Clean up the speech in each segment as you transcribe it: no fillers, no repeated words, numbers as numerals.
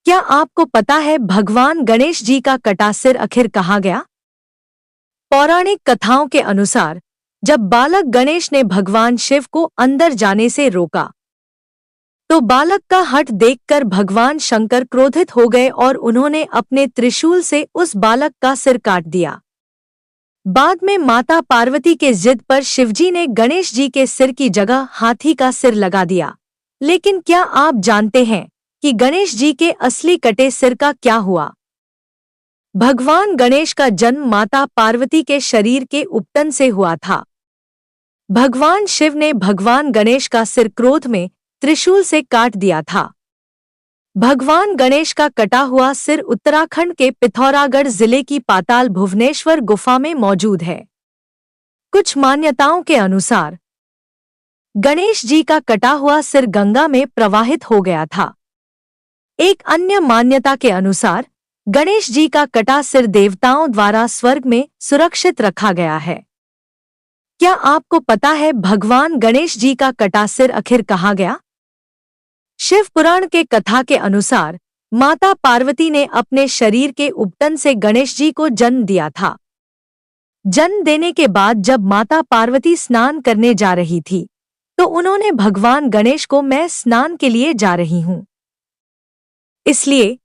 क्या आपको पता है भगवान गणेश जी का कटा सिर आखिर कहाँ गया? पौराणिक कथाओं के अनुसार जब बालक गणेश ने भगवान शिव को अंदर जाने से रोका, तो बालक का हठ देखकर भगवान शंकर क्रोधित हो गए और उन्होंने अपने त्रिशूल से उस बालक का सिर काट दिया। बाद में माता पार्वती के जिद पर शिवजी ने गणेश जी के सिर की जगह हाथी का सिर लगा दिया। लेकिन क्या आप जानते हैं कि गणेश जी के असली कटे सिर का क्या हुआ? भगवान गणेश का जन्म माता पार्वती के शरीर के उपटन से हुआ था। भगवान शिव ने भगवान गणेश का सिर क्रोध में त्रिशूल से काट दिया था। भगवान गणेश का कटा हुआ सिर उत्तराखंड के पिथौरागढ़ जिले की पाताल भुवनेश्वर गुफा में मौजूद है। कुछ मान्यताओं के अनुसार गणेश जी का कटा हुआ सिर गंगा में प्रवाहित हो गया था। एक अन्य मान्यता के अनुसार गणेश जी का कटा सिर देवताओं द्वारा स्वर्ग में सुरक्षित रखा गया है। क्या आपको पता है भगवान गणेश जी का कटा सिर आखिर कहाँ गया? शिव पुराण के कथा के अनुसार माता पार्वती ने अपने शरीर के उपटन से गणेश जी को जन्म दिया था। जन्म देने के बाद जब माता पार्वती स्नान करने जा रही थी, तो उन्होंने भगवान गणेश को मैं स्नान के लिए जा रही हूं, इसलिए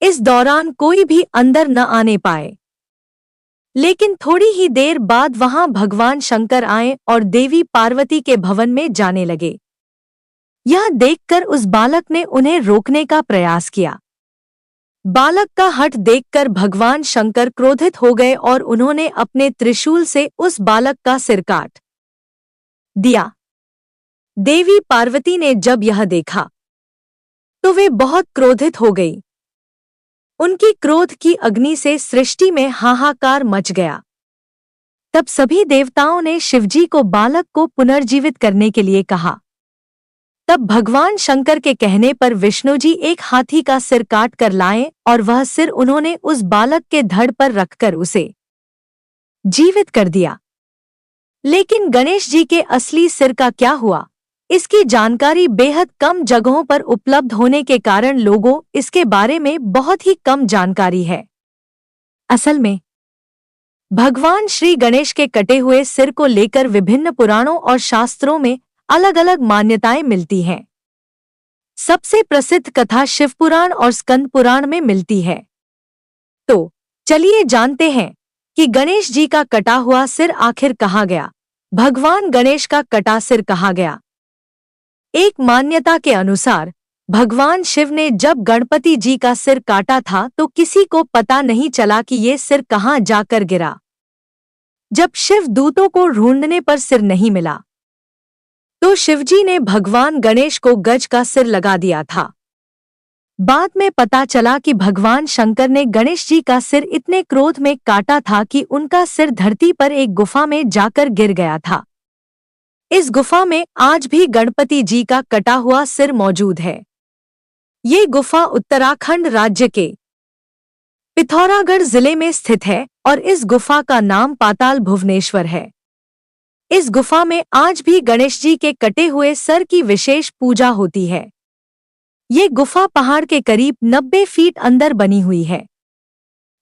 इस दौरान कोई भी अंदर न आने पाए। लेकिन थोड़ी ही देर बाद वहां भगवान शंकर आए और देवी पार्वती के भवन में जाने लगे। यह देखकर उस बालक ने उन्हें रोकने का प्रयास किया। बालक का हठ देखकर भगवान शंकर क्रोधित हो गए और उन्होंने अपने त्रिशूल से उस बालक का सिर काट दिया। देवी पार्वती ने जब यह देखा, तो वे बहुत क्रोधित हो गई। उनकी क्रोध की अग्नि से सृष्टि में हाहाकार मच गया। तब सभी देवताओं ने शिवजी को बालक को पुनर्जीवित करने के लिए कहा। तब भगवान शंकर के कहने पर विष्णु जी एक हाथी का सिर काट कर लाए और वह सिर उन्होंने उस बालक के धड़ पर रखकर उसे जीवित कर दिया। लेकिन गणेश जी के असली सिर का क्या हुआ, इसकी जानकारी बेहद कम जगहों पर उपलब्ध होने के कारण लोगों इसके बारे में बहुत ही कम जानकारी है। असल में भगवान श्री गणेश के कटे हुए सिर को लेकर विभिन्न पुराणों और शास्त्रों में अलग अलग मान्यताएं मिलती हैं। सबसे प्रसिद्ध कथा शिव पुराण और स्कंद पुराण में मिलती है। तो चलिए जानते हैं कि गणेश जी का कटा हुआ सिर आखिर कहाँ गया। भगवान गणेश का कटा सिर कहाँ गया? एक मान्यता के अनुसार भगवान शिव ने जब गणपति जी का सिर काटा था तो किसी को पता नहीं चला कि ये सिर कहाँ जाकर गिरा। जब शिव दूतों को ढूंढने पर सिर नहीं मिला, तो शिवजी ने भगवान गणेश को गज का सिर लगा दिया था। बाद में पता चला कि भगवान शंकर ने गणेश जी का सिर इतने क्रोध में काटा था कि उनका सिर धरती पर एक गुफा में जाकर गिर गया था। इस गुफा में आज भी गणपति जी का कटा हुआ सिर मौजूद है। ये गुफा उत्तराखंड राज्य के पिथौरागढ़ जिले में स्थित है और इस गुफा का नाम पाताल भुवनेश्वर है। इस गुफा में आज भी गणेश जी के कटे हुए सर की विशेष पूजा होती है। ये गुफा पहाड़ के करीब 90 फीट अंदर बनी हुई है।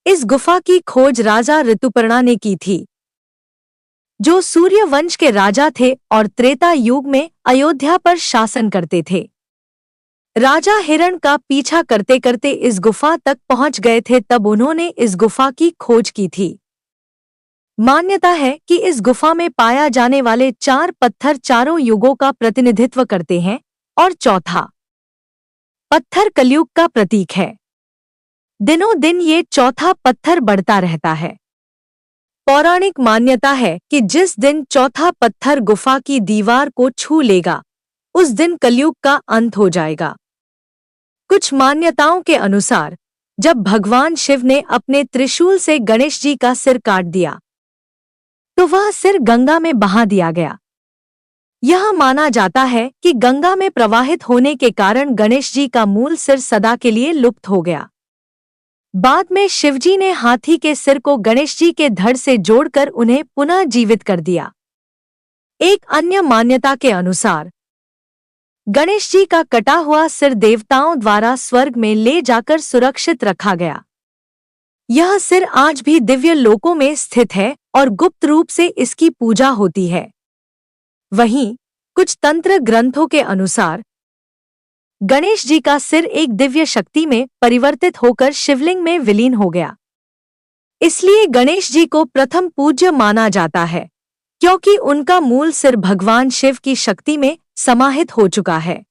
इस गुफा की खोज राजा ऋतुपर्णा ने की थी, जो सूर्य वंश के राजा थे और त्रेता युग में अयोध्या पर शासन करते थे। राजा हिरण का पीछा करते करते इस गुफा तक पहुंच गए थे, तब उन्होंने इस गुफा की खोज की थी। मान्यता है कि इस गुफा में पाया जाने वाले 4 पत्थर चारों युगों का प्रतिनिधित्व करते हैं और चौथा पत्थर कलयुग का प्रतीक है। दिनों दिन ये चौथा पत्थर बढ़ता रहता है। पौराणिक मान्यता है कि जिस दिन चौथा पत्थर गुफा की दीवार को छू लेगा, उस दिन कलयुग का अंत हो जाएगा। कुछ मान्यताओं के अनुसार जब भगवान शिव ने अपने त्रिशूल से गणेश जी का सिर काट दिया, तो वह सिर गंगा में बहा दिया गया। यह माना जाता है कि गंगा में प्रवाहित होने के कारण गणेश जी का मूल सिर सदा के लिए लुप्त हो गया। बाद में शिवजी ने हाथी के सिर को गणेश जी के धड़ से जोड़कर उन्हें पुनः जीवित कर दिया। एक अन्य मान्यता के अनुसार गणेश जी का कटा हुआ सिर देवताओं द्वारा स्वर्ग में ले जाकर सुरक्षित रखा गया। यह सिर आज भी दिव्य लोकों में स्थित है और गुप्त रूप से इसकी पूजा होती है। वहीं कुछ तंत्र ग्रंथों के अनुसार गणेश जी का सिर एक दिव्य शक्ति में परिवर्तित होकर शिवलिंग में विलीन हो गया। इसलिए गणेश जी को प्रथम पूज्य माना जाता है, क्योंकि उनका मूल सिर भगवान शिव की शक्ति में समाहित हो चुका है।